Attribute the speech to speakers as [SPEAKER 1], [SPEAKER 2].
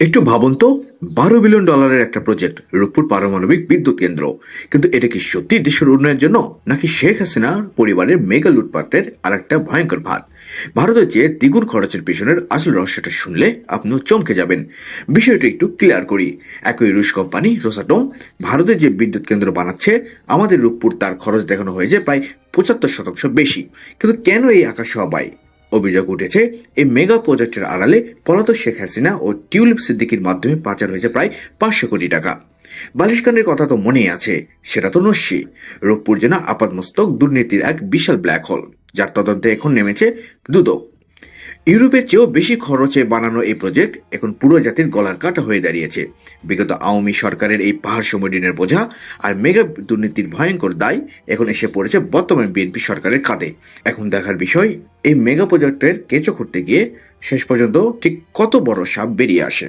[SPEAKER 1] একটু ভাবুন তো, $12 বিলিয়ন একটা প্রজেক্ট, রূপপুর পারমাণবিক বিদ্যুৎ কেন্দ্র। কিন্তু এটা কি সত্যি দেশের উন্নয়নের জন্য, নাকি শেখ হাসিনার পরিবারের মেগা লুটপাটের আর একটা ভয়ঙ্কর ভাত? ভারতের চেয়ে দ্বিগুণ খরচের পেছনের আসল রহস্যটা শুনলে আপনিও চমকে যাবেন। বিষয়টা একটু ক্লিয়ার করি। একই রুশ কোম্পানি রোসাটম ভারতে যে বিদ্যুৎ কেন্দ্র বানাচ্ছে, আমাদের রূপপুর তার খরচ দেখানো হয়েছে প্রায় 75% বেশি। কিন্তু কেন এই আকাশ সবাই? অভিযোগ উঠেছে এই মেগা প্রজেক্টের আড়ালে পলাতক শেখ হাসিনা ও টিউলিপ সিদ্দিকির মাধ্যমে পাচার হয়েছে প্রায় 500 কোটি টাকা। বালিশকানের কথা তো মনেই আছে, সেটা তো নস্যি। রূপপুর যেন আপাতমস্তক দুর্নীতির এক বিশাল ব্ল্যাক হোল, যার তদন্তে এখন নেমেছে দুদক। ইউরোপের চেয়েও বেশি খরচে বানানো এই প্রজেক্ট এখন পুরো জাতির গলার কাটা হয়ে দাঁড়িয়েছে। বিগত আওয়ামী সরকারের এই পাহাড় সম ঋণের বোঝা আর মেগা দুর্নীতির ভয়ঙ্কর দায় এখন এসে পড়েছে বর্তমান বিএনপি সরকারের কাঁধে। এখন দেখার বিষয়, এই মেগা প্রজেক্টের কেঁচো করতে গিয়ে শেষ পর্যন্ত ঠিক কত বড় সাপ বেরিয়ে আসে।